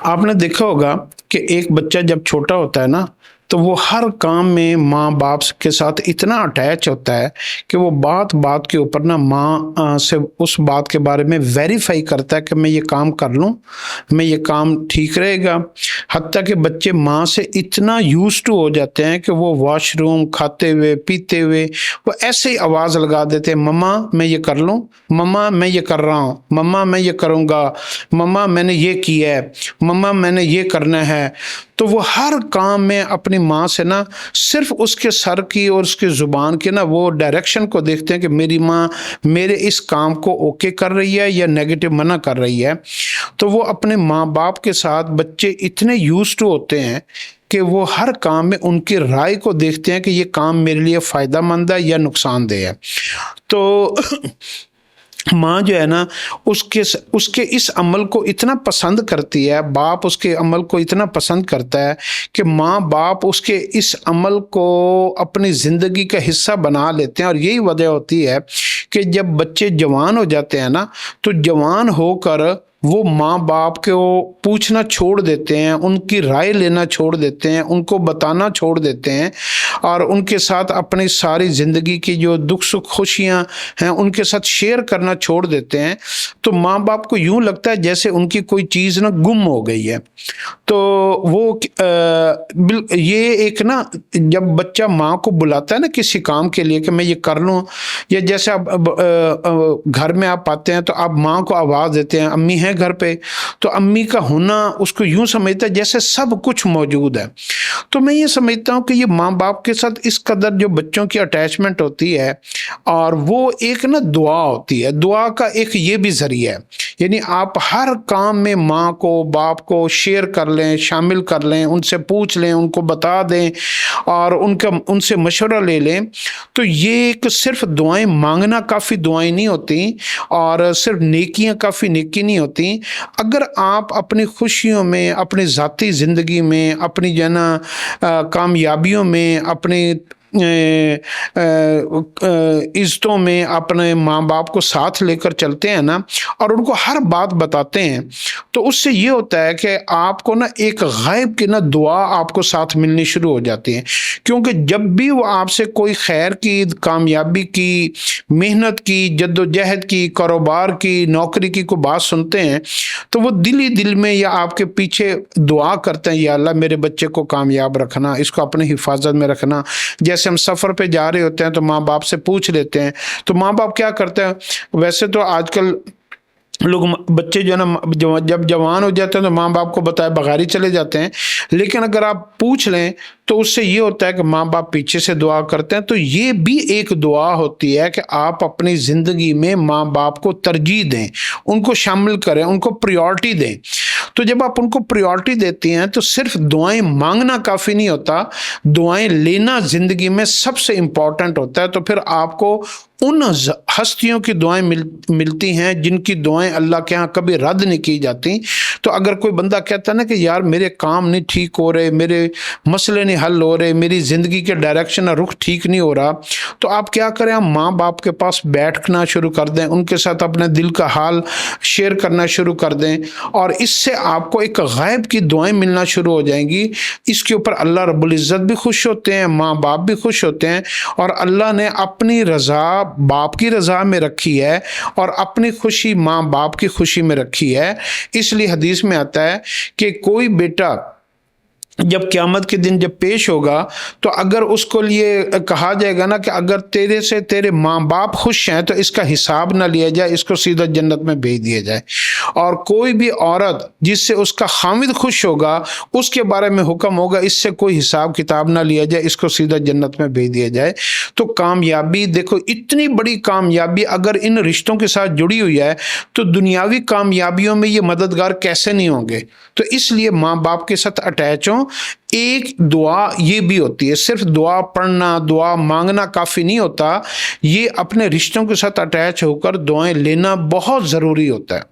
آپ نے دیکھا ہوگا کہ ایک بچہ جب چھوٹا ہوتا ہے نا تو وہ ہر کام میں ماں باپ کے ساتھ اتنا اٹیچ ہوتا ہے کہ وہ بات بات کے اوپر نا ماں سے اس بات کے بارے میں ویریفائی کرتا ہے کہ میں یہ کام کر لوں، میں یہ کام ٹھیک رہے گا۔ حتیٰ کہ بچے ماں سے اتنا یوز ٹو ہو جاتے ہیں کہ وہ واش روم کھاتے ہوئے پیتے ہوئے وہ ایسے ہی آواز لگا دیتے ہیں، مما میں یہ کر لوں، مما میں یہ کر رہا ہوں، مما میں یہ کروں گا، مما میں نے یہ کیا ہے، مما میں نے یہ کرنا ہے۔ تو وہ ہر کام میں اپنی ماں سے نا صرف اس کے سر کی اور اس کے زبان کے نا وہ ڈائریکشن کو دیکھتے ہیں کہ میری ماں میرے اس کام کو اوکے کر رہی ہے یا نیگیٹو منع کر رہی ہے۔ تو وہ اپنے ماں باپ کے ساتھ بچے اتنے یوز ٹو ہوتے ہیں کہ وہ ہر کام میں ان کی رائے کو دیکھتے ہیں کہ یہ کام میرے لیے فائدہ مند ہے یا نقصان دہ ہے۔ تو ماں جو ہے نا اس کے اس عمل کو اتنا پسند کرتی ہے، باپ اس کے عمل کو اتنا پسند کرتا ہے کہ ماں باپ اس کے اس عمل کو اپنی زندگی کا حصہ بنا لیتے ہیں۔ اور یہی وجہ ہوتی ہے کہ جب بچے جوان ہو جاتے ہیں نا تو جوان ہو کر وہ ماں باپ کو پوچھنا چھوڑ دیتے ہیں، ان کی رائے لینا چھوڑ دیتے ہیں، ان کو بتانا چھوڑ دیتے ہیں اور ان کے ساتھ اپنی ساری زندگی کی جو دکھ سکھ خوشیاں ہیں ان کے ساتھ شیئر کرنا چھوڑ دیتے ہیں۔ تو ماں باپ کو یوں لگتا ہے جیسے ان کی کوئی چیز نا گم ہو گئی ہے۔ تو وہ یہ ایک نا جب بچہ ماں کو بلاتا ہے نا کسی کام کے لیے کہ میں یہ کر لوں، یا جیسے اب گھر میں آپ آتے ہیں تو آپ ماں کو آواز دیتے ہیں، امی ہیں گھر پہ، تو امی کا ہونا اس کو یوں سمجھتا ہے جیسے سب کچھ موجود ہے۔ تو میں یہ سمجھتا ہوں کہ یہ ماں باپ کے ساتھ اس قدر جو بچوں کی اٹیچمنٹ ہوتی ہے اور وہ ایک نا دعا ہوتی ہے، دعا کا ایک یہ بھی ذریعہ ہے، یعنی آپ ہر کام میں ماں کو باپ کو شیئر کر لیں، شامل کر لیں، ان سے پوچھ لیں، ان کو بتا دیں اور ان سے مشورہ لے لیں۔ تو یہ ایک صرف دعائیں مانگنا کافی دعائیں نہیں ہوتی اور صرف نیکیاں کافی نیکی نہیں ہوتی۔ اگر آپ اپنی خوشیوں میں، اپنی ذاتی زندگی میں، اپنی جو ہے نا کامیابیوں میں، اپنی عزتوں میں اپنے ماں باپ کو ساتھ لے کر چلتے ہیں نا اور ان کو ہر بات بتاتے ہیں تو اس سے یہ ہوتا ہے کہ آپ کو نا ایک غائب کی نا دعا آپ کو ساتھ ملنی شروع ہو جاتی ہے، کیونکہ جب بھی وہ آپ سے کوئی خیر کی، کامیابی کی، محنت کی، جد و جہد کی، کاروبار کی، نوکری کی کوئی بات سنتے ہیں تو وہ دل ہی دل میں یا آپ کے پیچھے دعا کرتے ہیں، یا اللہ میرے بچے کو کامیاب رکھنا، اس کو اپنے حفاظت میں رکھنا۔ جیسے ہم سفر پہ جا رہے ہوتے ہیں تو ماں باپ سے پوچھ لیتے ہیں، تو ماں باپ کیا کرتے ہیں؟ ویسے تو آج کل لوگ بچے جو ہے نا جب جوان ہو جاتے ہیں تو ماں باپ کو بتائے بغیر ہی چلے جاتے ہیں، لیکن اگر آپ پوچھ لیں تو اس سے یہ ہوتا ہے کہ ماں باپ پیچھے سے دعا کرتے ہیں۔ تو یہ بھی ایک دعا ہوتی ہے کہ آپ اپنی زندگی میں ماں باپ کو ترجیح دیں، ان کو شامل کریں، ان کو پریورٹی دیں۔ تو جب آپ ان کو پریورٹی دیتے ہیں تو صرف دعائیں مانگنا کافی نہیں ہوتا، دعائیں لینا زندگی میں سب سے امپورٹنٹ ہوتا ہے۔ تو پھر آپ کو ان ہستیوں کی دعائیں ملتی ہیں جن کی دعائیں اللہ کے ہاں کبھی رد نہیں کی جاتی۔ تو اگر کوئی بندہ کہتا ہے نا کہ یار میرے کام نہیں ٹھیک ہو رہے، میرے مسئلے نہیں حل ہو رہے، میری زندگی کے ڈائریکشن رخ ٹھیک نہیں ہو رہا، تو آپ کیا کریں؟ آپ ماں باپ کے پاس بیٹھنا شروع کر دیں، ان کے ساتھ اپنے دل کا حال شیئر کرنا شروع کر دیں اور اس سے آپ کو ایک غائب کی دعائیں ملنا شروع ہو جائیں گی۔ اس کے اوپر اللہ رب العزت بھی خوش ہوتے ہیں، ماں باپ بھی خوش ہوتے ہیں، اور اللہ نے اپنی رضا باپ کی رضا میں رکھی ہے اور اپنی خوشی ماں باپ کی خوشی میں رکھی ہے۔ اس لیے حدیث میں آتا ہے کہ کوئی بیٹا جب قیامت کے دن جب پیش ہوگا تو اگر اس کو لیے کہا جائے گا نا کہ اگر تیرے سے تیرے ماں باپ خوش ہیں تو اس کا حساب نہ لیا جائے، اس کو سیدھا جنت میں بھیج دیا جائے، اور کوئی بھی عورت جس سے اس کا خامد خوش ہوگا اس کے بارے میں حکم ہوگا اس سے کوئی حساب کتاب نہ لیا جائے، اس کو سیدھا جنت میں بھیج دیا جائے۔ تو کامیابی دیکھو، اتنی بڑی کامیابی اگر ان رشتوں کے ساتھ جڑی ہوئی ہے تو دنیاوی کامیابیوں میں یہ مددگار کیسے نہیں ہوں گے؟ تو اس لیے ماں باپ کے ساتھ اٹیچ ہوں۔ ایک دعا یہ بھی ہوتی ہے، صرف دعا پڑھنا، دعا مانگنا کافی نہیں ہوتا، یہ اپنے رشتوں کے ساتھ اٹیچ ہو کر دعائیں لینا بہت ضروری ہوتا ہے۔